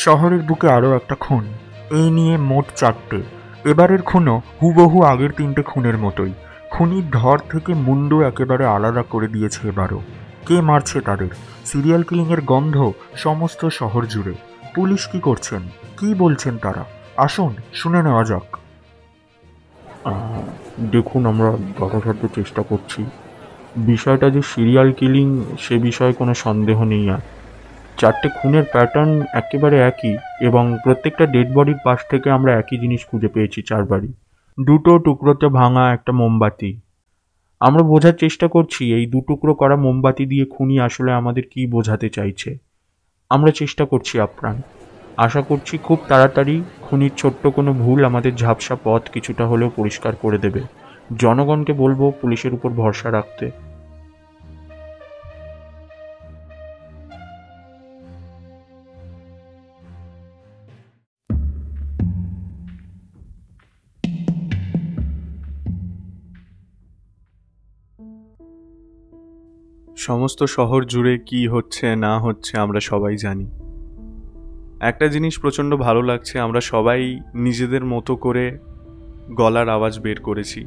শহরের বুকে আরও একটা খুন, এই নিয়ে মোট 4টে। এবারের খুনও হুবহু আগের 3টে খুনের মতোই। খুনির ধর থেকে মুন্ডু একেবারে আলাদা করে দিয়েছে এবারও। কে মারছে তাদের? সিরিয়াল কিলিংয়ের গন্ধ সমস্ত শহর জুড়ে। পুলিশ কি করছেন, কি বলছেন তারা? আসুন শুনে নেওয়া যাক। দেখুন, আমরা যথাসাধ্য চেষ্টা করছি। বিষয়টা যে সিরিয়াল কিলিং সে বিষয়ে কোনো সন্দেহ নেই। আর 4টে খুনের প্যাটার্ন একেবারে একই, এবং প্রত্যেকটা ডেড বডির পাশ থেকে আমরা একই জিনিস খুঁজে পেয়েছি 4বারই। 2টো টুকরোতে ভাঙা একটা মোমবাতি। আমরা বোঝার চেষ্টা করছি এই 2 টুকরো করা মোমবাতি দিয়ে খুনি আসলে আমাদের কি বোঝাতে চাইছে। আমরা চেষ্টা করছি আপ্রাণ। আশা করছি খুব তাড়াতাড়ি খুনির ছোট্ট কোনো ভুল আমাদের ঝাপসা পথ কিছুটা হলেও পরিষ্কার করে দেবে। জনগণকে বলবো পুলিশের উপর ভরসা রাখতে। সমস্ত শহর জুড়ে কি হচ্ছে না হচ্ছে আমরা সবাই জানি। একটা জিনিস প্রচণ্ড ভালো লাগছে, আমরা সবাই নিজেদের মতো করে গলার আওয়াজ বের করেছি।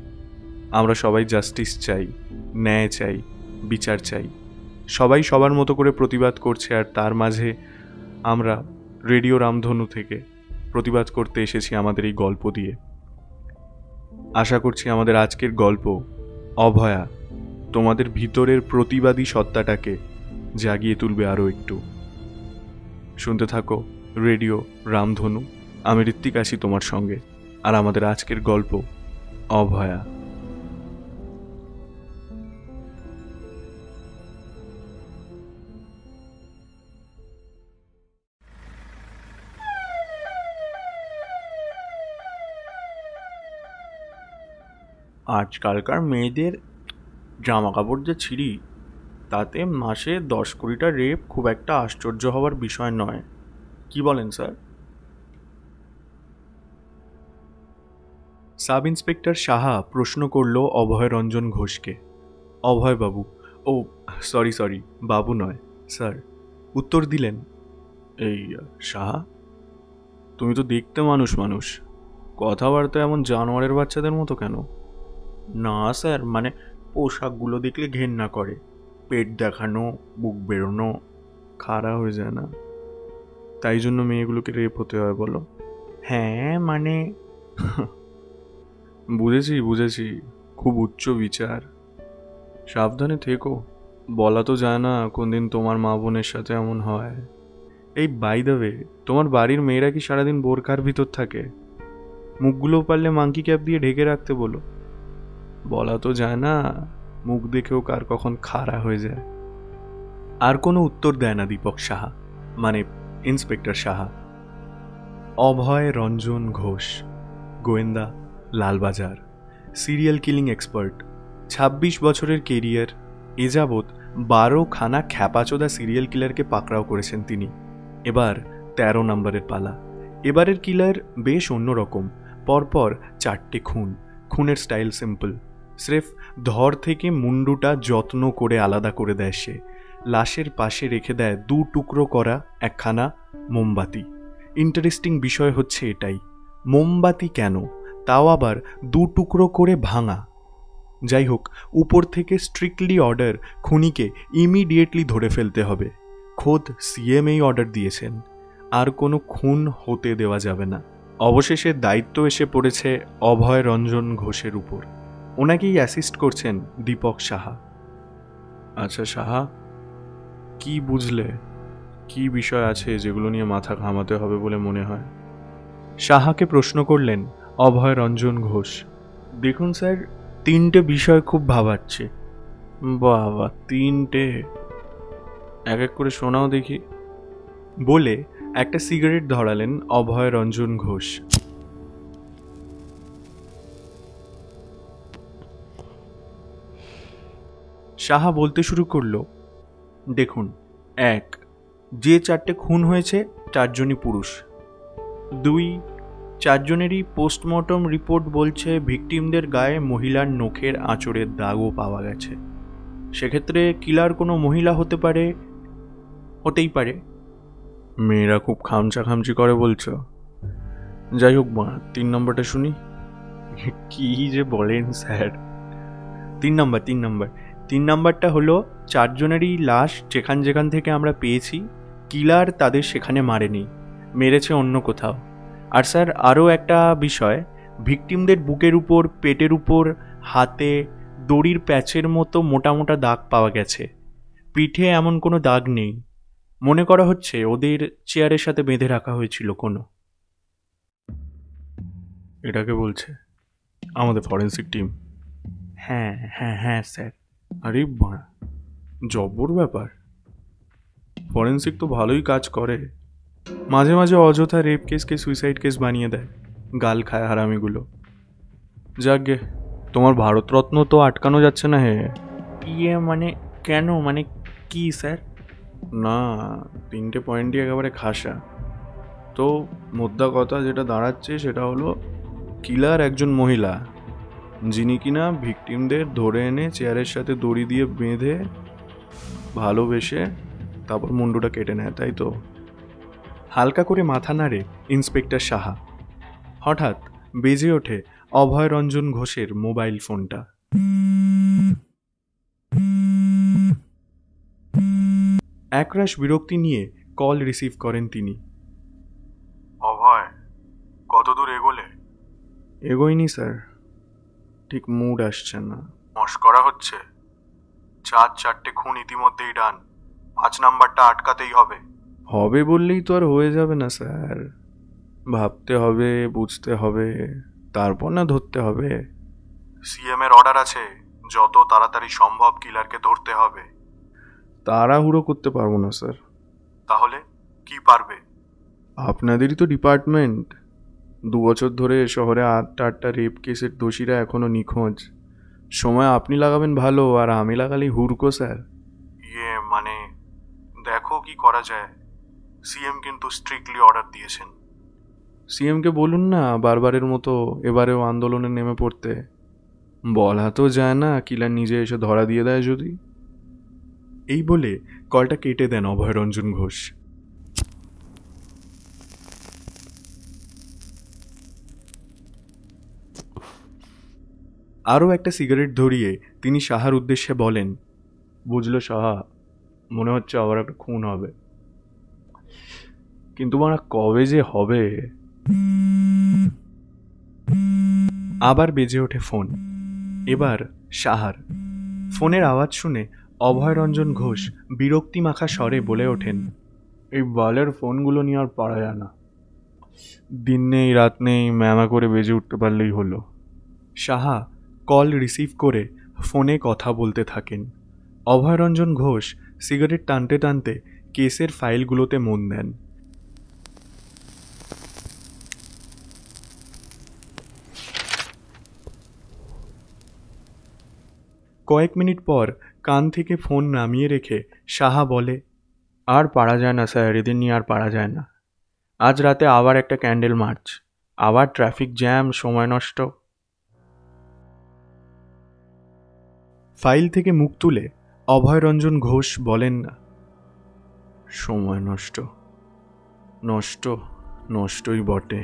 আমরা সবাই জাস্টিস চাই, ন্যায় চাই, বিচার চাই। সবাই সবার মতো করে প্রতিবাদ করছে, আর তার মাঝে আমরা রেডিও রামধনু থেকে প্রতিবাদ করতে এসেছি আমাদের এই গল্প দিয়ে। আশা করছি আমাদের আজকের গল্প অভয়া তোমাদের ভিতরের প্রতিবাদী সত্তাটাকে জাগিয়ে তুলবে আরও একটু। শুনতে থাকো রেডিও রামধনু। আমি ঋত্বিক আছি তোমার সঙ্গে, আর আমাদের আজকের গল্প অভয়া। আজকালকার মেয়েদের জামা কাপড় যে ছিঁড়ি, তাতে মাসে 10-20টা রেপ খুব একটা আশ্চর্য হওয়ার বিষয় নয়। কি বলেন স্যার? সাব ইন্সপেক্টর সাহা প্রশ্ন করল অভয়রঞ্জন ঘোষকে। অভয়বাবু, ও সরি, বাবু নয় স্যার, উত্তর দিলেন। এই সাহা, তুমি তো দেখতে মানুষ, কথাবার্তা এমন জানোয়ারের বাচ্চাদের মতো কেন? না স্যার, মানে পোশাকগুলো দেখলে ঘেন্না করে, পেট দেখানো, বুক বেরোনো খাড়া হয়ে যায় না? তাই জন্য মেয়েগুলোকে রেপ হতে হয় বলো? হ্যাঁ মানে বুঝেছি, খুব উচ্চ বিচার। সাবধানে থেকো, বলা তো যায় না কোন দিন তোমার মা বোনের সাথে এমন হয়। এই বাই দ্য ওয়ে, তোমার বাড়ির মেয়েরা কি সারাদিন বোরকার ভিতর থাকে? মুখগুলো পারলে মাংকি ক্যাপ দিয়ে ঢেকে রাখতে বলো। বলা তো যায় না, মুখ দেখেও কার কখন খাড়া হয়ে যায়। আর কোনো উত্তর দেয় না দীপক সাহা, মানে ইন্সপেক্টর সাহা। অভয় রঞ্জন ঘোষ, গোয়েন্দা, লালবাজার, সিরিয়াল কিলিং এক্সপার্ট, 26 বছরের কেরিয়ার। এ যাবৎ 12খানা খ্যাপাচোদা সিরিয়াল কিলারকে পাকড়াও করেছেন তিনি। এবার 13 নম্বরের পালা। এবারের কিলার বেশ অন্যরকম। পরপর 4টে খুনের স্টাইল সিম্পল। স্রেফ ধর থেকে মুন্ডুটা যত্ন করে আলাদা করে দেয় সে। লাশের পাশে রেখে দেয় 2 টুকরো করা একখানা মোমবাতি। ইন্টারেস্টিং বিষয় হচ্ছে এটাই, মোমবাতি কেন, তাও আবার 2 টুকরো করে ভাঙা। যাই হোক, উপর থেকে স্ট্রিক্টলি অর্ডার, খুনিকে ইমিডিয়েটলি ধরে ফেলতে হবে। খোদ সিএম এই অর্ডার দিয়েছেন, আর কোনো খুন হতে দেওয়া যাবে না। অবশেষে দায়িত্ব এসে পড়েছে অভয় রঞ্জন ঘোষের উপর। ওনাকেই অ্যাসিস্ট করছেন দীপক সাহা। আচ্ছা সাহা, কি বুঝলে, কি বিষয় আছে যেগুলো নিয়ে মাথা ঘামাতে হবে বলে মনে হয়? সাহাকে প্রশ্ন করলেন অভয় রঞ্জন ঘোষ। দেখুন স্যার, 3টে বিষয় খুব ভাবাচ্ছে। বাবা, 3টে? এক এক করে শোনাও দেখি, বলে একটা সিগারেট ধরালেন অভয় রঞ্জন ঘোষ। সাহা বলতে শুরু করল, দেখুন, 1, যে 4টে খুন হয়েছে 4জনই পুরুষ। 2, 4জনেরই পোস্টমর্টম রিপোর্ট বলছে ভিকটিমদের গায়ে মহিলার নখের আঁচড়ের দাগও পাওয়া গেছে। সেক্ষেত্রে কিলার কোনো মহিলা হতেই পারে। মেয়েরা খুব খামচা খামচি করে বলছো? যাই হোক মা, 3 নম্বরটা শুনি। কি যে বলেন স্যার? 3 নম্বরটা হলো 4 জনেরই লাশ যেখান যেখান থেকে আমরা পেয়েছি, কিলার তাদের সেখানে মারেনি, মেরেছে অন্য কোথাও। আর স্যার আরও একটা বিষয়, ভিকটিমদের বুকের উপর, পেটের উপর, হাতে দড়ির প্যাচের মতো মোটা মোটা দাগ পাওয়া গেছে। পিঠে এমন কোনো দাগ নেই। মনে করা হচ্ছে ওদের চেয়ারের সাথে বেঁধে রাখা হয়েছিল কোনো। এটাকে বলছে আমাদের ফরেন্সিক টিম? হ্যাঁ হ্যাঁ হ্যাঁ স্যার। আরে বাড়া, জব্বর ব্যাপার। ফরেন্সিক তো ভালোই কাজ করে। মাঝে মাঝে অযথা রেপ কেসকে সুইসাইড কেস বানিয়ে দেয়, গাল খায় হারামিগুলো। যাকগে, তোমার ভারতরত্ন তো আটকানো যাচ্ছে না হে। মানে কেন, মানে কি স্যার? না, 3টে পয়েন্টই একেবারে খাসা। তো মোদ্দা কথা যেটা দাঁড়াচ্ছে সেটা হলো, কিলার একজন মহিলা, যিনি কিনা ভিকটিমদের ধরে এনে চেয়ারের সাথে দড়ি দিয়ে বেঁধে ভালোবেসে তারপর মুন্ডুটা কেটে নেয়, তাই তো? হালকা করে মাথা নাড়ে ইন্সপেক্টর সাহা। হঠাৎ বেজে ওঠে অভয়রঞ্জন ঘোষের মোবাইল ফোনটা। একরাশ বিরক্তি নিয়ে কল রিসিভ করেন তিনি। অভয়, কত দূর এগোলে? এগোয়নি স্যার, ঠিক মুড আসছে না। মস্করা হচ্ছে? 4 খুন ইতিমধ্যেই ডান, 5 নাম্বারটা আটকাতেই হবে। হবে বললেই তো আর হয়ে যাবে না স্যার, ভাবতে হবে, বুঝতে হবে, তারপর না ধরতে হবে। সিএম এর অর্ডার আছে, যত তাড়াতাড়ি সম্ভব কিলারকে ধরতে হবে। তাড়াহুড়ো করতে পারবো না স্যার। তাহলে কি পারবে? আপনাদেরই তো ডিপার্টমেন্ট। 2 বছর ধরে শহরে 8টা রেপ কেসের দোষীরা এখনো নিখোঁজ। সময় আপনি লাগাবেন ভালো, আর আমি লাগালেই হুড়কো স্যার। মানে দেখো কি করা যায়। সিএম কিন্তু স্ট্রিক্টলি অর্ডার দিয়েছেন। সিএমকে বলুন না বারবারের মতো এবারেও আন্দোলনে নেমে পড়তে। বলা তো যায় না, কিলার নিজে এসে ধরা দিয়ে দেয় যদি। এই বলে কলটা কেটে দেন অভয়রঞ্জন ঘোষ। আরও একটা সিগারেট ধরিয়ে তিনি সাহার উদ্দেশ্যে বলেন, বুঝলো সাহা, মনে হচ্ছে আবার একটা খুন হবে, কিন্তু মানে কবে যে হবে। আবার বেজে ওঠে ফোন, এবার সাহার। ফোনের আওয়াজ শুনে অভয়রঞ্জন ঘোষ বিরক্তি মাখা স্বরে বলে ওঠেন, এই বালের ফোনগুলো নিয়ে আর পারা যায় না। দিন নেই রাত নেই, ম্যামা করে বেজে উঠতে পারলেই হলো। সাহা কল রিসিভ করে ফোনে কথা বলতে থাকেন। অভয়রঞ্জন ঘোষ সিগারেট টানতে টানতে কেসের ফাইলগুলোতে মন দেন। কয়েক মিনিট পর কান থেকে ফোন নামিয়ে রেখে সাহা বলে, আর পারা যায় না স্যার, এদের নিয়ে আর পারা যায় না। আজ রাতে আবার একটা ক্যান্ডেল মার্চ, আবার ট্রাফিক জ্যাম, সময় নষ্ট। ফাইল থেকে মুখ তুলে অভয়রঞ্জন ঘোষ বলেন, সময় নষ্ট, নষ্ট, নষ্টই বটে।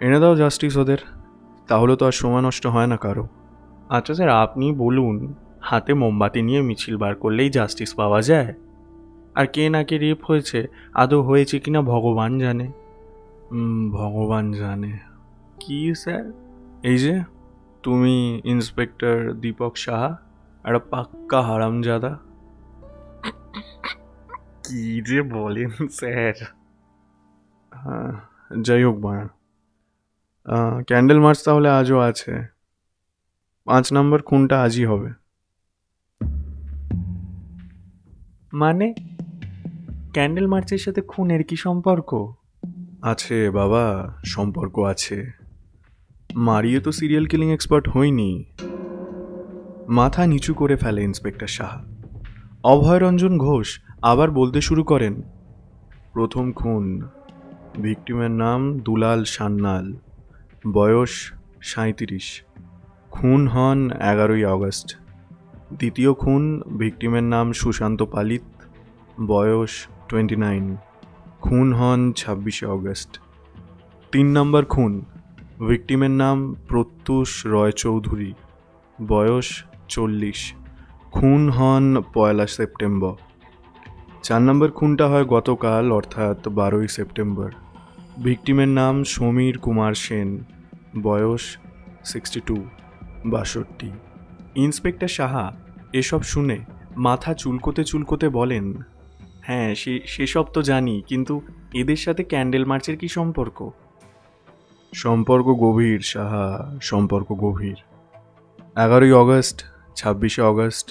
এনে দাও জাস্টিস ওদের, তাহলে তো আর সময় নষ্ট হয় না কারো। আচ্ছা স্যার, আপনি বলুন, হাতে মোমবাতি নিয়ে মিছিল বার করলেই জাস্টিস পাওয়া যায়? আর কে নাকি রেপ হয়েছে, আদৌ হয়েছে কিনা ভগবান জানে। ভগবান জানে কি স্যার? এই যে তুমি ইন্সপেক্টর দীপক সাহা, একটা পাক্কা হারামজাদা। কি যে বলেন স্যার। হ্যাঁ, যাই হোক মায়া, ক্যান্ডেল মার্চ তাহলে আজও আছে। 5 নম্বর খুনটা আজই হবে। মানে ক্যান্ডেল মার্চের সাথে খুনের কি সম্পর্ক? আছে বাবা, সম্পর্ক আছে। মারিয়ে তো সিরিয়াল কিলিং এক্সপার্ট হয়নি। মাথা নিচু করে ফেলে ইন্সপেক্টর সাহা। অভয়রঞ্জন ঘোষ আবার বলতে শুরু করেন, প্রথম খুন, ভিকটিমের নাম দুলাল সান্যাল, বয়স 37, খুন হন 11ই আগস্ট। দ্বিতীয় খুন, ভিকটিমের নাম সুশান্ত পালিত, বয়স 29, খুন হন 26শে অগস্ট। 3 নম্বর খুন, ভিকটিমের নাম প্রত্যুষ রয় চৌধুরী, বয়স 40, খুন হন 1 সেপ্টেম্বর। 4 নম্বর খুনটা হয় গতকাল অর্থাৎ 12 সেপ্টেম্বর। ভিকটিমের নাম সমীর কুমার সেন, বয়স 62, 62। ইন্সপেক্টর সাহা এসব শুনে মাথা চুলকোতে চুলকোতে বলেন, হ্যাঁ সেসব তো জানি, কিন্তু এদের সাথে ক্যান্ডেল মার্চের কি সম্পর্ক? সম্পর্ক গভীর সাহা, সম্পর্ক গভীর। 11ই অগস্ট, 26শে অগস্ট,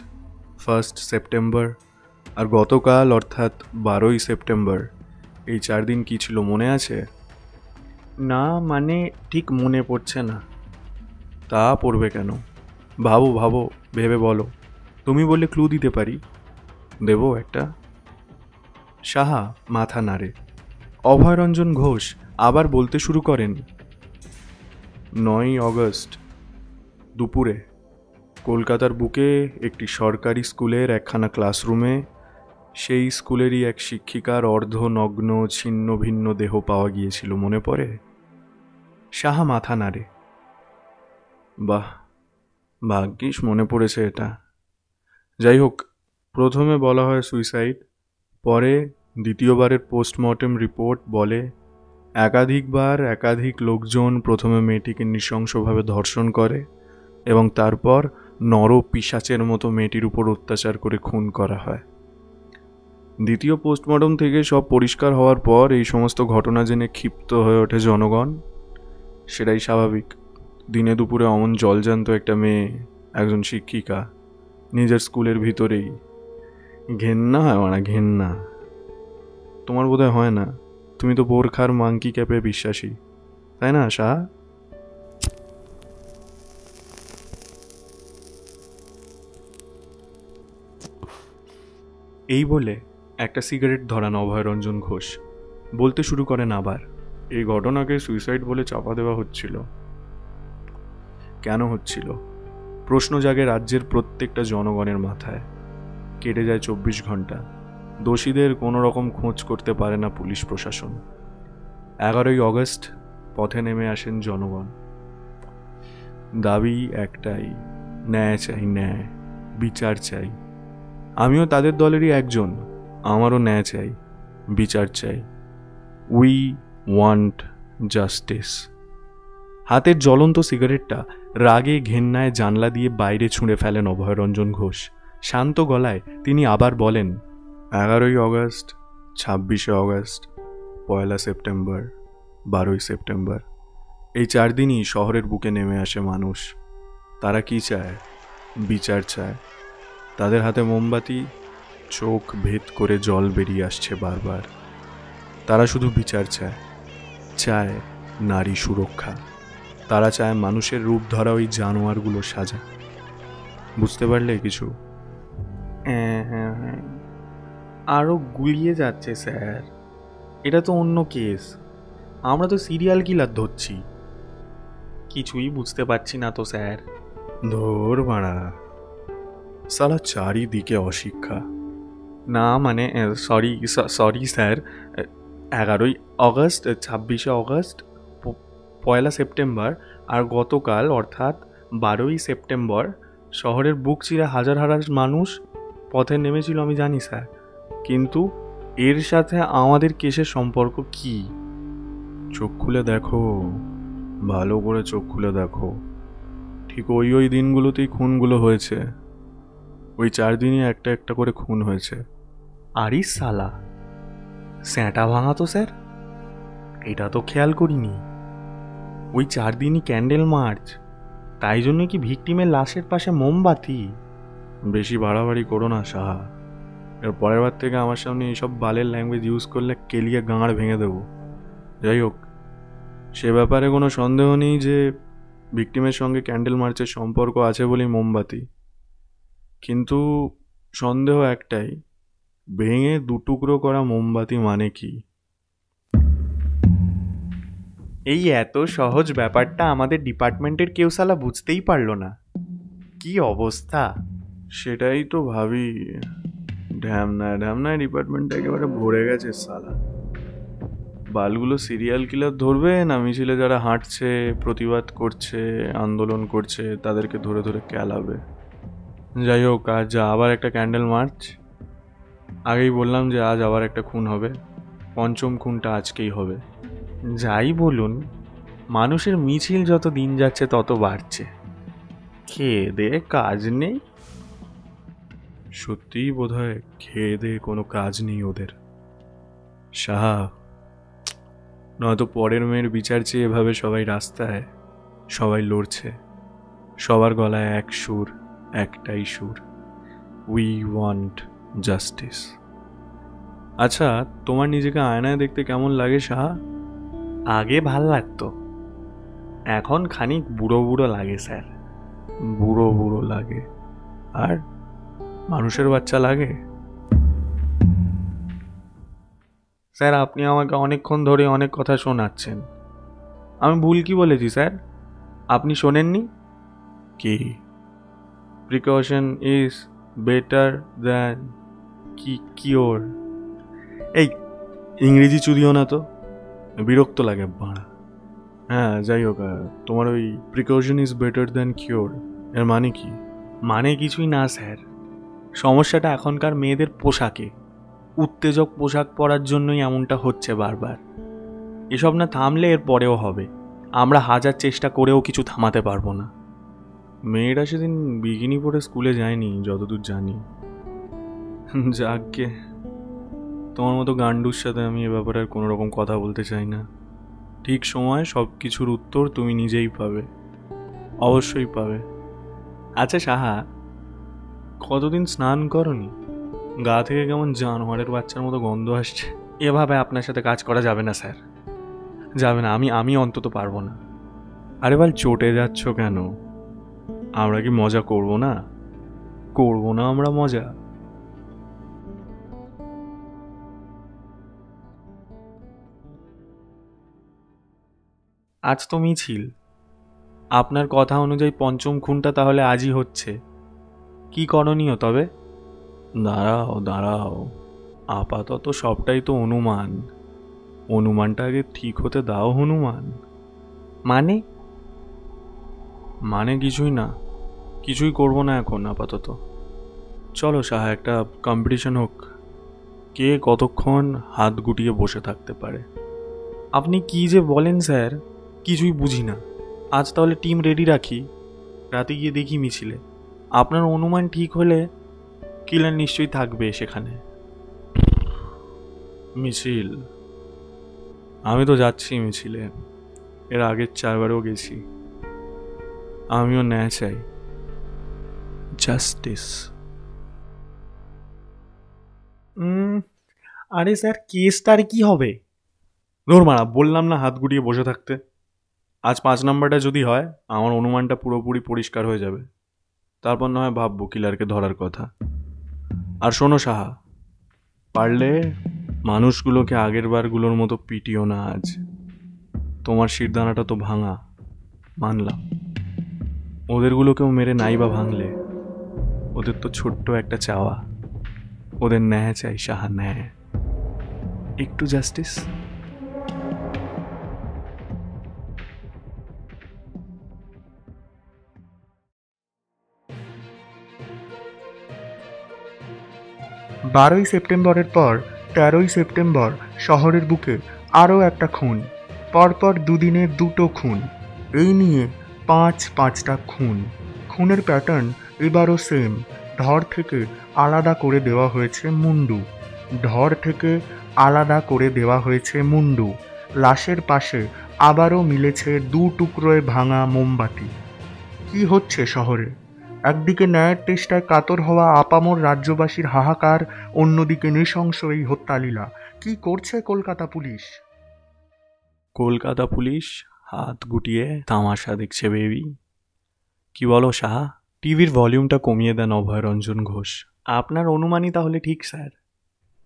1 সেপ্টেম্বর আর গতকাল অর্থাৎ 12ই সেপ্টেম্বর, এই 4 দিন কি ছিল মনে আছে? না মানে ঠিক মনে পড়ছে না। তা পড়বে কেন? ভাবো ভাবো, ভেবে বলো। তুমি বললে ক্লু দিতে পারি। দেবো একটা? সাহা মাথা নাড়ে। অভয়রঞ্জন ঘোষ আবার বলতে শুরু করেন, 9ই অগস্ট দুপুরে কলকাতার বুকে একটি সরকারি স্কুলের একখানা ক্লাসরুমে সেই স্কুলেরই এক শিক্ষিকার অর্ধনগ্ন ছিন্ন ভিন্ন দেহ পাওয়া গিয়েছিল, মনে পড়ে? সাহা মাথা নাড়ে। বাহ, ভাগ্যিস মনে পড়েছে এটা। যাই হোক, প্রথমে বলা হয় সুইসাইড, পরে দ্বিতীয়বারের পোস্টমর্টেম রিপোর্ট বলে একাধিকবার একাধিক লোকজন প্রথমে মেয়েটিকে নৃশংসভাবে ধর্ষণ করে এবং তারপর নর পিশাচের মতো মেয়েটির উপর অত্যাচার করে খুন করা হয়। দ্বিতীয় পোস্টমর্টম থেকে সব পরিষ্কার হওয়ার পর এই সমস্ত ঘটনা জেনে ক্ষিপ্ত হয়ে ওঠে জনগণ। সেটাই স্বাভাবিক। দিনে দুপুরে অমন জলজান্ত একটা মেয়ে, একজন শিক্ষিকা, নিজের স্কুলের ভিতরেই। ঘেন্না হয় না, ঘেন্না। তোমার বোধহয় হয় না, তুমি তো বোরখার মাংকি ক্যাপে বিশ্বাসী, তাই না শাহ? এই বলে একটা সিগারেট ধরান অভয়রঞ্জন ঘোষ। বলতে শুরু করেন আবার, এই ঘটনাকে সুইসাইড বলে চাপা দেওয়া হচ্ছিল। কেন হচ্ছিল? প্রশ্ন জাগে রাজ্যের প্রত্যেকটা জনগণের মাথায়। কেটে যায় 24 ঘন্টা, দোষীদের কোনো রকম খোঁজ করতে পারে না পুলিশ প্রশাসন। 11ই অগস্ট পথে নেমে আসেন জনগণ। দাবি একটাই, ন্যায় চাই, ন্যায়, বিচার চাই। আমিও তাদের দলেরই একজন, আমারও ন্যায় চাই, বিচার চাই। We want justice. হাতের জ্বলন্ত সিগারেটটা রাগে ঘেন্নায় জানলা দিয়ে বাইরে ছুঁড়ে ফেলেন অভয়রঞ্জন ঘোষ। শান্ত গলায় তিনি আবার বলেন, 11ই অগস্ট, 26শে অগস্ট, 1 সেপ্টেম্বর, 12ই সেপ্টেম্বর, এই 4 দিনই শহরের বুকে নেমে আসে মানুষ। তারা কি চায়? বিচার চায়। তাদের হাতে মোমবাতি, চোখ ভেদ করে জল বেরিয়ে আসছে বারবার। তারা শুধু বিচার চায়, চায় নারী সুরক্ষা। তারা চায় মানুষের রূপ ধরা ওই জানোয়ারগুলো সাজা। বুঝতে পারলে কিছু? হ্যাঁ হ্যাঁ হ্যাঁ, আরও গুলিয়ে যাচ্ছে স্যার। এটা তো অন্য কেস, আমরা তো সিরিয়াল কিলার ধরছি। কিছুই বুঝতে পারছি না তো স্যার। ধর বাড়া, সালা চারিদিকে অশিক্ষা। না মানে সরি সরি স্যার, 11ই অগস্ট, 26শে অগস্ট, 1 সেপ্টেম্বর আর গতকাল অর্থাৎ 12ই সেপ্টেম্বর শহরের বুক চিরে হাজার হাজার মানুষ পথে নেমেছিল, আমি জানি স্যার, কিন্তু এর সাথে আমাদের কেসের সম্পর্ক কি? চোখ খুলে দেখো, ভালো করে চোখ খুলে দেখো। ঠিক ওই দিনগুলোতেই খুনগুলো হয়েছে। ওই 4 দিনই একটা একটা করে খুন হয়েছে। আরে সালা, স্যাঁটা ভাঙা তো স্যার, এটা তো খেয়াল করিনি। ওই 4 দিনই ক্যান্ডেল মার্চ, তাই জন্য কি ভিকটিমের লাশের পাশে মোমবাতি? বেশি বাড়াবাড়ি করো না সাহা, এর পরের বার থেকে আমার সামনে এইসব বালের ল্যাঙ্গুয়েজ ইউজ করলে কেলিয়ে গাঁড় ভেঙে দেবো। যাই হোক, সে ব্যাপারে কোনো সন্দেহ নেই যে ভিকটিমের সঙ্গে ক্যান্ডেল মার্চের সম্পর্ক আছে বলেই মোমবাতি। কিন্তু সন্দেহ একটাই, ভেঙে দুটুকরো করা মোমবাতি মানে কি? এই এত সহজ ব্যাপারটা আমাদের ডিপার্টমেন্টের কেউ সালা বুঝতেই পারলো না। কি অবস্থা! সেটাই তো ভাবি, ঢ্যামনায় ডিপার্টমেন্টটা একেবারে ভরে গেছে সালা। বালগুলো সিরিয়াল কিলার ধরবে না মিছিলে যারা হাঁটছে, প্রতিবাদ করছে, আন্দোলন করছে তাদেরকে ধরে ধরে ক্যালাবে? যাই হোক, আজ আবার একটা ক্যান্ডেল মার্চ। আগেই বললাম যে আজ আবার একটা খুন হবে। পঞ্চম খুনটা আজকেই হবে। যাই বলুন, মানুষের মিছিল যত দিন যাচ্ছে তত বাড়ছে। খেয়ে দে কাজ নেই। সত্যিই বোধহয় খেয়ে দে কোনো কাজ নেই ওদের। সাহা, নয়তো পরের মেয়ের বিচার চেয়ে এভাবে সবাই রাস্তায়, সবাই লড়ছে, সবার গলায় এক সুর, একটাই সুর, উই ওয়ান্ট জাস্টিস। আচ্ছা, তোমার নিজেকে আয়নায় দেখতে কেমন লাগে সাহা? আগে ভাল লাগতো, এখন খানিক বুড়ো বুড়ো লাগে স্যার। বুড়ো বুড়ো লাগে? আর মানুষের বাচ্চা লাগে? স্যার, আপনি আমাকে অনেকক্ষণ ধরে অনেক কথা শোনাচ্ছেন। আমি ভুল কি বলেছি স্যার? আপনি শোনেননি? কি? Precaution is better than cure. এই ইংরেজি চুদিও না তো, বিরক্ত লাগে বাড়া। হ্যাঁ, যাই হোক, তোমার ওই precaution is better than cure এর মানে কি? মানে কিছুই না স্যার, সমস্যাটা এখনকার মেয়েদের পোশাকে। উত্তেজক পোশাক পরার জন্যই এমনটা হচ্ছে বারবার। এসব না থামলে এর পরেও হবে। আমরা হাজার চেষ্টা করেও কিছু থামাতে পারবো না। মেয়েরা সেদিন বিকিনি পরে স্কুলে যায়নি যতদূর জানি। যাকগে, তোমার মতো গান্ডুর সাথে আমি এ ব্যাপারে আর কোনো রকম কথা বলতে চাই না। ঠিক সময় সব কিছুর উত্তর তুমি নিজেই পাবে, অবশ্যই পাবে। আচ্ছা সাহা, কতদিন স্নান করনি? গা থেকে কেমন জানোয়ারের বাচ্চার মতো গন্ধ আসছে। এভাবে আপনার সাথে কাজ করা যাবে না স্যার, যাবে না। আমি অন্তত পারবো না। আরে বাল, চটে যাচ্ছ কেন? আমরা কি মজা করব না? করবো না আমরা মজা? আজ তো মিছিল, আপনার কথা অনুযায়ী পঞ্চম খুনটা তাহলে আজই হচ্ছে। কি করণীয় তবে? দাঁড়াও দাঁড়াও, আপাতত সবটাই তো অনুমান। অনুমানটা আগে ঠিক হতে দাও হনুমান। মানে? মানে কিছুই না, কিছুই করব না এখন আপাতত। চলো সাহা, একটা কম্পিটিশন হোক, কে কতক্ষণ হাত গুটিয়ে বসে থাকতে পারে। আপনি কি যে বলেন স্যার, কিছুই বুঝি না। আজ তাহলে টিম রেডি রাখি, রাতে গিয়ে দেখি মিছিলে। আপনার অনুমান ঠিক হলে কিলার নিশ্চয়ই থাকবে সেখানে। মিছিল? আমি তো যাচ্ছি মিছিলে, এর আগের 4বারও গেছি। আমিও ন্যায় চাই, জাস্টিস। আরে স্যার, কেসটার কি হবে? ধর মারা, বললাম না হাত গুটিয়ে বসে থাকতে। আজ 5 নাম্বারটা যদি হয়, আমার অনুমানটা পুরোপুরি পরিষ্কার হয়ে যাবে। তারপর না হয় ভাববো কিলারকে ধরার কথা। আর শোনো সাহা, পারলে মানুষগুলোকে আগের বারগুলোর মতো পিটিও না আজ। তোমার শিরদানাটা তো ভাঙা, মানলাম। ওদেরগুলোকেও মেরে নাই বা ভাঙলে, ওদের তো ছোট্ট একটা চাওয়া, ওদের ন্যায় চাই সাহা, ন্যায়, একটু জাস্টিস। বারোই সেপ্টেম্বরের পর 13ই সেপ্টেম্বর শহরের বুকে আরও একটা খুন। পরপর দুদিনে দুটো খুন, এই নিয়ে পাঁচটা খুন। খুনের প্যাটার্ন এবারও সেম। ধর থেকে আলাদা করে দেওয়া হয়েছে মুন্ডু। ধর থেকে আলাদা করে দেওয়া হয়েছে মুন্ডু। লাশের পাশে আবারও মিলেছে 2 টুকরোয় ভাঙা মোমবাতি। কি হচ্ছে শহরে? একদিকে ন্যায়ের চেষ্টায় কাতর হওয়া আপামর রাজ্যবাসীর হাহাকার, অন্যদিকে নৃশংস এই হত্যালীলা। কি করছে কলকাতা পুলিশ? কলকাতা পুলিশ হাত গুটিয়ে তামাশা দেখছে বেবি। কি বলো সাহা? টিভির ভলিউমটা কমিয়ে দেন অভয়রঞ্জন ঘোষ। আপনার অনুমানই তাহলে ঠিক স্যার।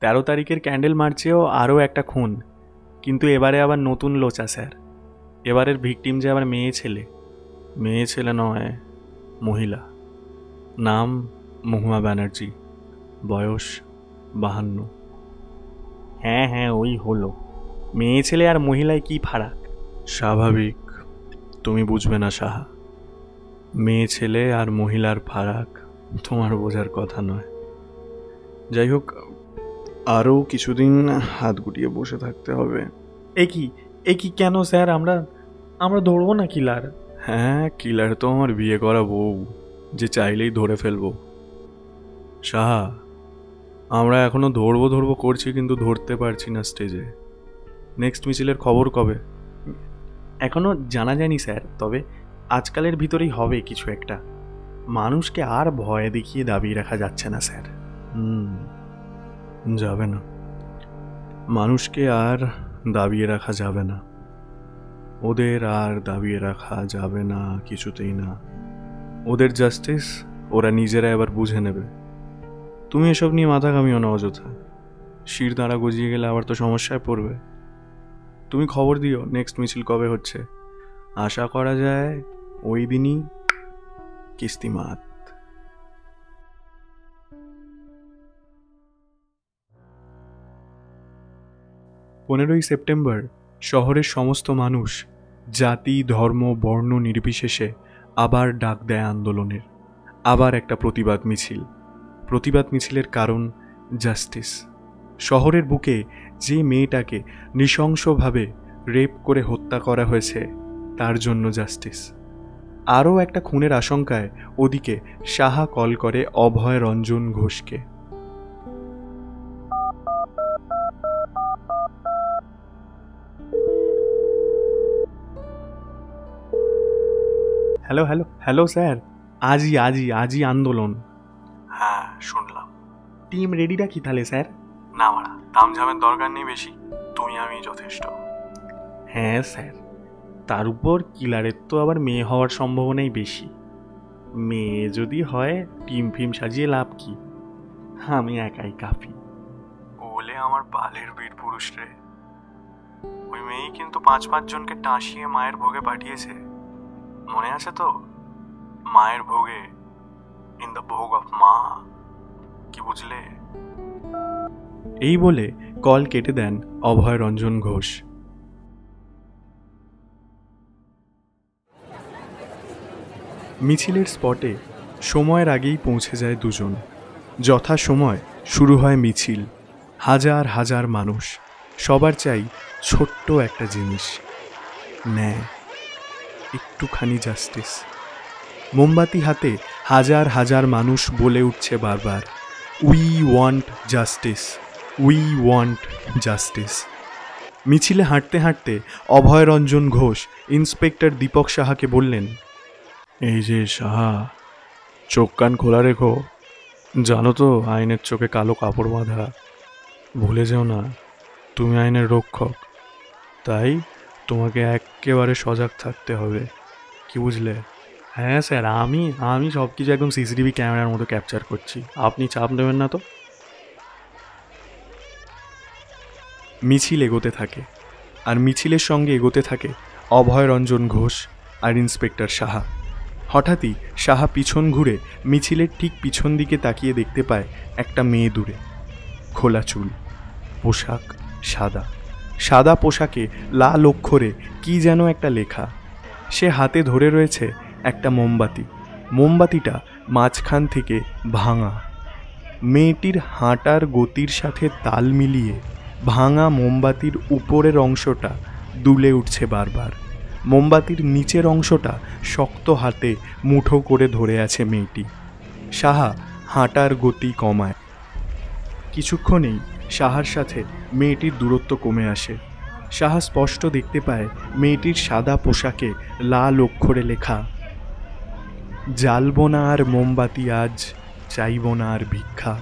13 তারিখের ক্যান্ডেল মার্চেও আরও একটা খুন, কিন্তু এবারে আবার নতুন লোচা স্যার। এবারের ভিকটিম যে আবার মেয়ে ছেলে। মেয়ে ছেলে নয়, মহিলা। নাম মহুয়া ব্যানার্জি, বয়স 52। হ্যাঁ হ্যাঁ, ওই হলো। মেয়ে ছেলে আর মহিলায় কি ফারাক? স্বাভাবিক, তুমি বুঝবে না সাহা। মেয়ে ছেলে আর মহিলার ফারাক তোমার বোঝার কথা নয়। যাই হোক, আরও কিছুদিন হাত গুটিয়ে বসে থাকতে হবে। এ কি কেন স্যার? আমরা ধরবো না কিলার? হ্যাঁ, কিলার তো আমার বিয়ে করা বউ, যে চাইলেই ধরে ফেলবো। সাহা, আমরা এখনো ধরবো করছি, কিন্তু ধরতে পারছি না স্টেজে। নেক্সট মিছিলের খবর কবে? এখনো জানা যায়নি স্যার, তবে আজকালের ভিতরেই হবে কিছু একটা। মানুষকে আর ভয় দেখিয়ে দাবিয়ে রাখা যাচ্ছে না স্যার। যাবে না, মানুষকে আর দাবিয়ে রাখা যাবে না, ওদের আর দাবিয়ে রাখা যাবে না, কিছুতেই না। ওদের জাস্টিস ওরা নিজেরা এবার বুঝে নেবে। তুমি এসব নিয়ে মাথা ঘামিও না অযথা। শির দাঁড়া গজিয়ে গেলে আবার তো সমস্যায় পড়বে। তুমি খবর দিও নেক্সট মিছিল কবে হচ্ছে। আশা করা যায় ওই দিনই কিস্তিমাত। 15ই সেপ্টেম্বর শহরের সমস্ত মানুষ জাতি, ধর্ম, বর্ণ নির্বিশেষে আবার ডাক দেয় আন্দোলনের। আবার একটা প্রতিবাদ মিছিল। প্রতিবাদ মিছিলের কারণ জাস্টিস। শহরের বুকে যে মেয়েটাকে নৃশংসভাবে রেপ করে হত্যা করা হয়েছে তার জন্য জাস্টিস। আরও একটা খুনের আশঙ্কায় ওদিকে সাহা কল করে অভয় রঞ্জন ঘোষকে। হ্যালো হ্যালো হ্যালো স্যার, আজই আন্দোলন। হ্যাঁ, শুনলাম। টিম রেডি রাখি তাহলে স্যার? না মারা, তামঝামের দরকার নেই বেশি, তুমি আমি যথেষ্ট। হ্যাঁ স্যার, তার উপর কিলারের তো আবার মেয়ে হওয়ার সম্ভাবনাই বেশি। মেয়ে যদি হয় টিম ফিম সাজিয়ে লাভ কি? আমি একাই কাফি। বলে আমার বালের বীর পুরুষ রে। ওই মেয়েই কিন্তু 5-5 জনকে টাঁসিয়ে মায়ের ভোগে পাঠিয়েছে, মনে আছে তো? মায়ের ভোগে, ইন দ্য ভোগ অফ মা। কি বুঝলে? এই বলে কল কেটে দেন অভয় রঞ্জন ঘোষ। মিছিলের স্পটে সময়ের আগেই পৌঁছে যায় দুজন। যথা সময় শুরু হয় মিছিল। হাজার হাজার মানুষ, সবার চাই ছোট্ট একটা জিনিস, ন্যায়, একটুখানি জাস্টিস। মোমবাতি হাতে হাজার হাজার মানুষ বলে উঠছে বারবার, we want justice, we want justice. মিছিলে হাঁটতে হাঁটতে অভয় রঞ্জন ঘোষ ইন্সপেক্টর দীপক সাহাকে বললেন, এই যে সাহা, চোখ কান খোলা রেখো। জানো তো আইনের চোখে কালো কাপড় বাঁধা। ভুলে যেও না তুমি আইনের রক্ষক, তাই তোমাকে একেবারে সজাগ থাকতে হবে। কি বুঝলে? হ্যাঁ স্যার, আমি সব কিছু একদম সিসিটিভি ক্যামেরার মতো ক্যাপচার করছি, আপনি চাপ নেবেন না তো। মিছিল এগোতে থাকে, আর মিছিলের সঙ্গে এগোতে থাকে অভয় রঞ্জন ঘোষ আর ইন্সপেক্টর সাহা। হঠাৎই সাহা পিছন ঘুরে মিছিলের ঠিক পিছন দিকে তাকিয়ে দেখতে পায় একটা মেয়ে দূরে। খোলা চুল, পোশাক সাদা, সাদা পোশাকে লাল অক্ষরে কি যেন একটা লেখা। সে হাতে ধরে রয়েছে একটা মোমবাতি। মোমবাতিটা মাঝখান থেকে ভাঙা। মেয়েটির হাঁটার গতির সাথে তাল মিলিয়ে ভাঙা মোমবাতির উপরের অংশটা দুলে উঠছে বারবার। মোমবাতির নিচের অংশটা শক্ত হাতে মুঠো করে ধরে আছে মেয়েটি। সাহা হাঁটার গতি কমায়। কিছুক্ষণেই সাহার সাথে মেয়েটির দূরত্ব কমে আসে। সাহা স্পষ্ট দেখতে পায় মেয়েটির সাদা পোশাকে লাল অক্ষরে লেখা, জ্বালব না আর মোমবাতি আজ, চাইব না আর ভিক্ষা,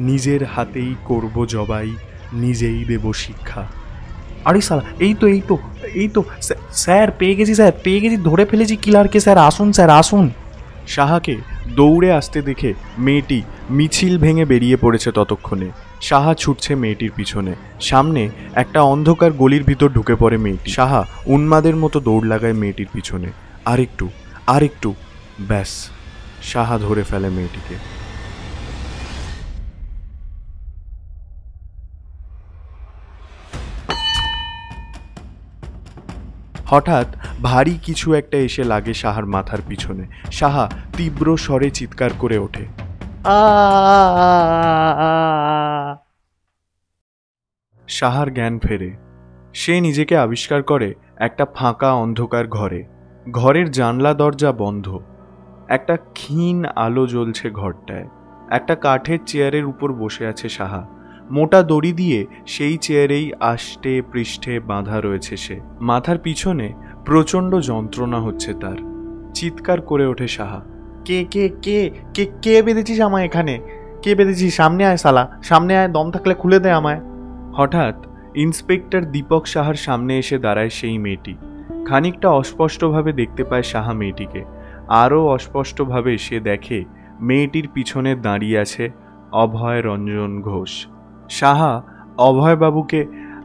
নিজের হাতেই করব জবাই, নিজেই দেব শিক্ষা। আরে সালা, এই তো স্যার, পেয়ে গেছি স্যার, পেয়ে গেছি, ধরে ফেলেছি কিলারকে স্যার, আসুন স্যার আসুন। সাহাকে দৌড়ে আসতে দেখে মেয়েটি মিছিল ভেঙে বেরিয়ে পড়েছে ততক্ষণে। সাহা ছুটছে মেয়েটির পিছনে। সামনে একটা অন্ধকার গলির ভিতর ঢুকে পড়ে মেয়েটি। সাহা উন্মাদের মতো দৌড় লাগায় মেয়েটির পিছনে। আরেকটু, ব্যাস, সাহা ধরে ফেলে মেয়েটিকে। হঠাৎ ভারী কিছু একটা এসে লাগে সাহার মাথার পিছনে। সাহা তীব্র স্বরে চিৎকার করে ওঠে। সাহার জ্ঞান ফেরে। সে নিজেকে আবিষ্কার করে একটা ফাঁকা অন্ধকার ঘরে। ঘরের জানলা দরজা বন্ধ। একটা ক্ষীণ আলো জ্বলছে ঘরটায়। একটা কাঠের চেয়ারের উপর বসে আছে সাহা। মোটা দড়ি দিয়ে সেই চেয়ারেই আষ্টে পৃষ্ঠে বাঁধা রয়েছে সে। মাথার পিছনে প্রচণ্ড যন্ত্রণা হচ্ছে তার। চিৎকার করে ওঠে সাহা। কে কে কে কে কে বেঁধেছিস আমায় এখানে? কে বেঁধেছিস? সামনে আয় শালা, সামনে আয়, দম থাকলে খুলে দে আমায়। হঠাৎ ইন্সপেক্টর দীপক সাহার সামনে এসে দাঁড়ায় সেই মেয়েটি। খানিকটা অস্পষ্টভাবে দেখতে পায় সাহা মেয়েটিকে। আরও অস্পষ্টভাবে সে দেখে মেয়েটির পিছনে দাঁড়িয়ে আছে অভয় রঞ্জন ঘোষ। সাহা অভয়বাবুকে,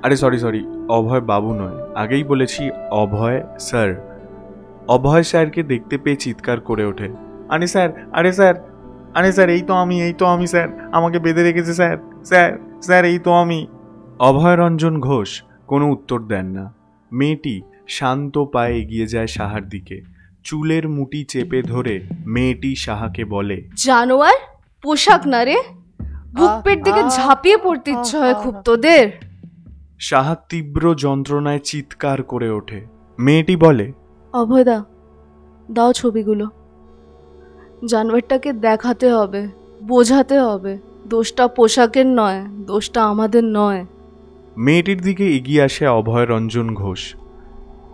আরে সরি, অভয় বাবু নয়, আগেই বলেছি অভয় স্যার। অভয় স্যারকে দেখতে পেয়ে চিৎকার করে ওঠে। আরে স্যার, এই তো আমি স্যার, আমাকে বেঁধে রেখেছে স্যার, স্যার এই তো আমি। অভয় রঞ্জন ঘোষ কোনো উত্তর দেন না। মেয়েটি শান্ত পায়ে এগিয়ে যায় সাহার দিকে। চুলের মুঠি চেপে ধরে মেয়েটি সাহাকে বলে, জানোয়ার, পোশাক না রে, বুক পেট দিকে ঝাঁপিয়ে পড়তে ইচ্ছা হয় খুব তোদের। সাহা তীব্র যন্ত্রণায় চিৎকার করে ওঠে। মেয়েটি বলে, অভয়দা, দাও ছবিগুলো। জানোয়ারটাকে দেখাতে হবে, বোঝাতে হবে দোষটা পোশাকের নয়, দোষটা আমাদের নয়। মেয়েটির দিকে এগিয়ে আসে অভয় রঞ্জন ঘোষ।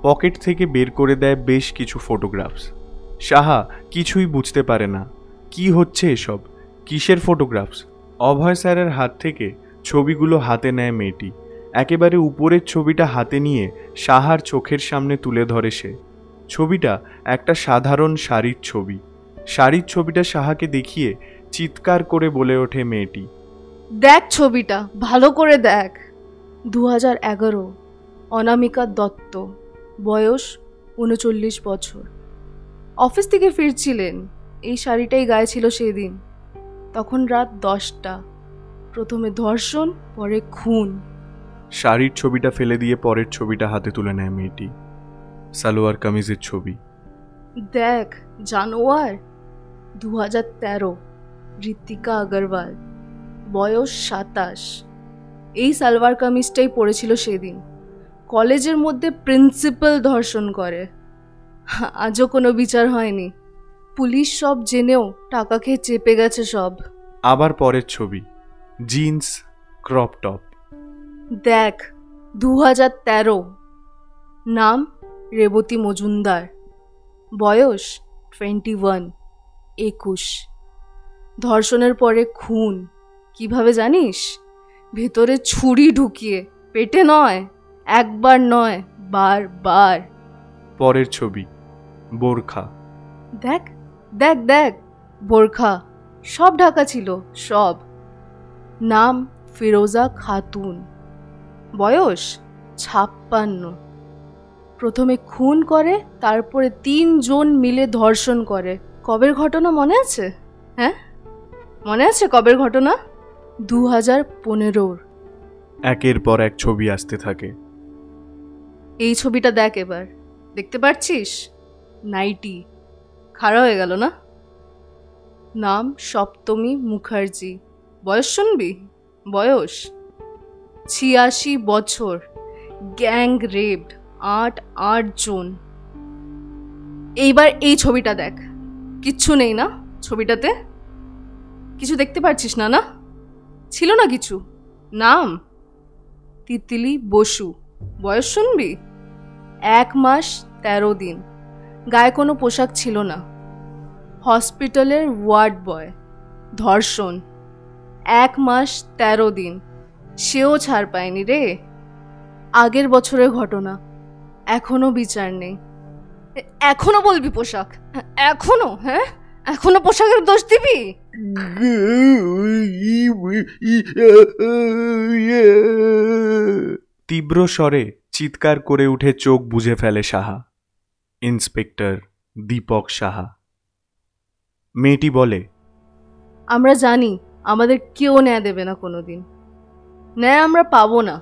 পকেট থেকে বের করে দেয় বেশ কিছু ফটোগ্রাফস। সাহা কিছুই বুঝতে পারে না কি হচ্ছে এসব, কিসের ফটোগ্রাফস। অভয় স্যারের হাত থেকে ছবিগুলো হাতে নেয় মেয়েটি। একেবারে উপরের ছবিটা হাতে নিয়ে সাহার চোখের সামনে তুলে ধরে সে। ছবিটা একটা সাধারণ শাড়ির ছবি। শাড়ির ছবিটা সাহাকে দেখিয়ে চিৎকার করে বলে ওঠে মেয়েটি, দেখ ছবিটা, ভালো করে দেখ। 2011, অনামিকা দত্ত, বয়স 39 বছর। অফিস থেকে ফিরছিলেন, এই শাড়িটাই গায়ে ছিল সেদিন। তখন রাত 10টা। প্রথমে ধর্ষণ, পরে খুন। শাড়ির ছবিটা ফেলে দিয়ে পরের ছবিটা হাতে তুলে নেয় মেয়েটি। সালোয়ার কামিজের ছবি। দেখ জানোয়ার, 2013, ঋতিকা আগরওয়াল, বয়স 27। এই সালোয়ার কামিজটাই পরেছিল সেদিন। কলেজের মধ্যে প্রিন্সিপাল ধর্ষণ করে। আজও কোনো বিচার হয়নি। পুলিশ সব জেনেও টাকা খেয়ে চেপে গেছে সব। আবার পরের ছবি, জিন্স, ক্রপ টপ। দেখ 2013, নাম রেবতী মজুমদার, বয়স 21। ধর্ষণের পরে খুন। কিভাবে জানিস? ভেতরে ছুরি ঢুকিয়ে, পেটে নয়, একবার নয়, বারবার। পরের ছবি, বোরখা। দেখ দেখ দেখ, বোরখা, সব ঢাকা ছিল, সব। নাম ফিরোজা খাতুন, বয়স 56। প্রথমে খুন করে, তারপরে 3 জন মিলে ধর্ষণ করে। কবের ঘটনা মনে আছে? হ্যাঁ, মনে আছে কবের ঘটনা? 2015। একের পর এক ছবি আসতে থাকে। এই ছবিটা দেখ এবার, দেখতে পাচ্ছিস? নাইটি, খাড়া হয়ে গেল না? নাম সপ্তমী মুখার্জি, বয়স শুনবি? বয়স 86 বছর। গ্যাং রেপড, 8 জন। এইবার এই ছবিটা দেখ, কিচ্ছু নেই না ছবিটাতে? কিছু দেখতে পাচ্ছিস না? না ছিল না কিছু। নাম তিতলি বসু, বয়স শুনবি? 1 মাস 13 দিন। গায়ে কোনো পোশাক ছিল না। হসপিটালের ওয়ার্ড বয়। ধর্ষণ, 1 মাস 13 দিন। সেও ছাড় পায়নি রে। আগের বছরের ঘটনা, এখনো বিচার নেই। এখনো বলবি পোশাক? এখনো? হ্যাঁ, এখনো পোশাকের দোষ দিবি? তীব্র স্বরে চিৎকার করে উঠে চোখ বুজে ফেলে সাহা। ইন্সপেক্টর দীপক সাহা। মেয়েটি বলে, আমরা জানি আমাদের কেউ ন্যায় দেবে না কোনোদিন। ন্যায় আমরা পাবো না,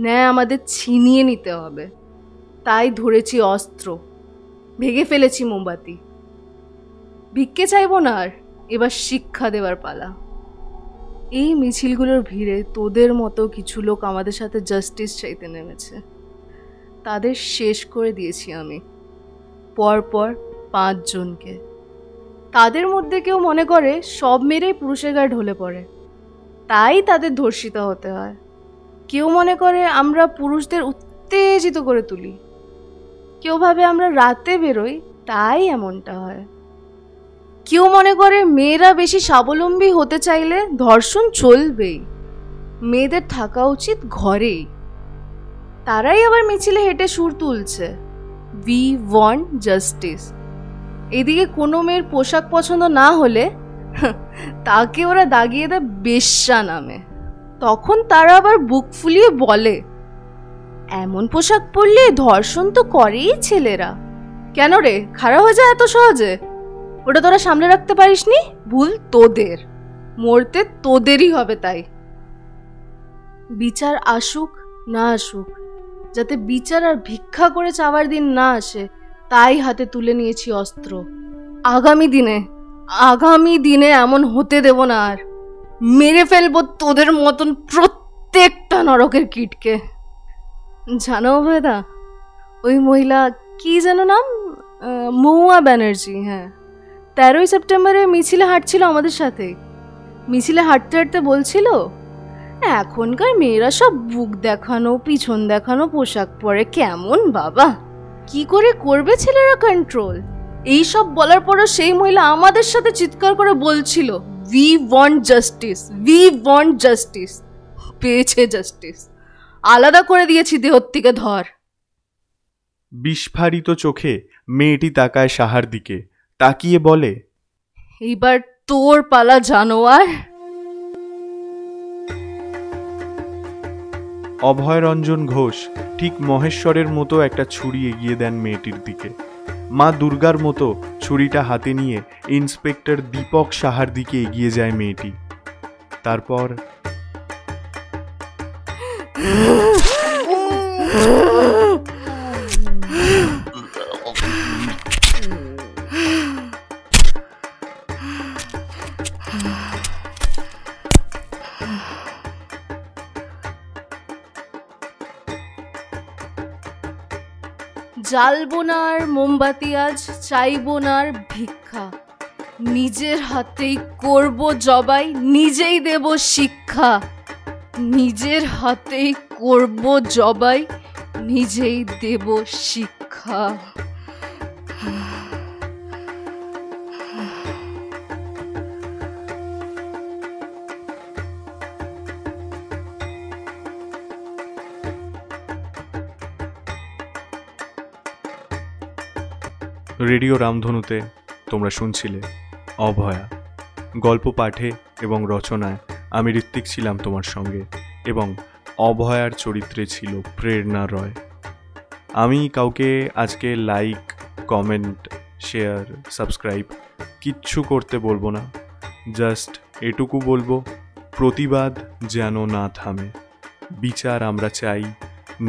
ন্যায় আমাদের ছিনিয়ে নিতে হবে। তাই ধরেছি অস্ত্র, ভেঙে ফেলেছি মোমবাতি। ভিক্ষে চাইবো না আর, এবার শিক্ষা দেওয়ার পালা। এই মিছিলগুলোর ভিড়ে তোদের মতো কিছু লোক আমাদের সাথে জাস্টিস চাইতে নেমেছে। তাদের শেষ করে দিয়েছি আমি, পরপর 5 জনকে। তাদের মধ্যে কেউ মনে করে সব মেয়েরাই পুরুষের গায়ে ঢলে পড়ে, তাই তাদের ধর্ষিত হতে হয়। কেউ মনে করে আমরা পুরুষদের উত্তেজিত করে তুলি। কেউ ভাবে আমরা রাতে বেরোই, তাই এমনটা হয়। কেউ মনে করে মেয়েরা বেশি স্বাবলম্বী হতে চাইলে ধর্ষণ চলবেই, মেয়েদের থাকা উচিত ঘরেই। তারাই আবার মিছিলে হেঁটে সুর তুলছে, উই ওয়ান্ট জাস্টিস। এদিকে কোনো মেয়ের পোশাক পছন্দ না হলে তাকে ওরা দাগিয়ে দেয় বেশ্যা নামে। তখন তারা আবার বুক ফুলিয়ে বলে, এমন পোশাক পরলে ধর্ষণ তো করেই ছেলেরা। কেন রে, খারাপ হয়ে যায় এত সহজে? ওটা তোরা সামনে রাখতে পারিসনি? ভুল তোদের, মরতে তোদেরই হবে। তাই বিচার আসুক না আসুক, যাতে বিচার আর ভিক্ষা করে চাওয়ার দিন না আসে, তাই হাতে তুলে নিয়েছি অস্ত্র। আগামী দিনে এমন হতে দেব না আর। মেরে ফেলবো তোদের মতন প্রত্যেকটা নরকের কীটকে। জানো অভয়দা, ওই মহিলা কি যেন নাম, মহুয়া ব্যানার্জি, হ্যাঁ, 13ই সেপ্টেম্বরে মিছিলে হাঁটছিল আমাদের সাথে। মিছিলে হাঁটতে হাঁটতে বলছিল, এখনকার মেয়েরা সব বুক দেখানো পিছন দেখানো পোশাক পরে, কেমন বাবা, কি করে করবে ছেলেরা কন্ট্রোল? এই সব বলার পরও সেই মহিলা আমাদের সাথে চিৎকার করে বলছিল, we want justice, we want justice. পেয়েছে জাস্টিস, আলাদা করে দিয়েছি দেহ থেকে ধর। বিস্ফারিত চোখে মেয়েটি তাকায় সাহার দিকে, তাকিয়ে বলে, এইবার তোর পালা জানোয়ার। অভয়রঞ্জন ঘোষ ঠিক মহেশ্বরের মতো একটা ছুরি এগিয়ে দেন মেয়েটির দিকে। মা দুর্গার মতো ছুরিটা হাতে নিয়ে ইন্সপেক্টর দীপক সাহার দিকে এগিয়ে যায় মেয়েটি। তারপর জ্বালবো না আর মোমবাতি, আজ চাইবো না আর ভিক্ষা। নিজের হাতেই করব জবাই, নিজেই দেব শিক্ষা। নিজের হাতেই করব জবাই, নিজেই দেব শিক্ষা। রেডিও রামধনুতে তোমরা শুনছিলে অভয়া। গল্প পাঠে এবং রচনায় আমি ঋত্বিক ছিলাম তোমার সঙ্গে, এবং অভয়ার চরিত্রে ছিল প্রেরণা রয়। আমি কাউকে আজকে লাইক, কমেন্ট, শেয়ার, সাবস্ক্রাইব কিচ্ছু করতে বলবো না। জাস্ট এটুকু বলবো, প্রতিবাদ যেন না থামে। বিচার আমরা চাই,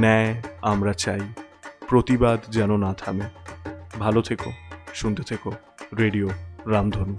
ন্যায় আমরা চাই, প্রতিবাদ যেন না থামে। ভালো থেকো, শুনতে থেকো রেডিও রামধনু।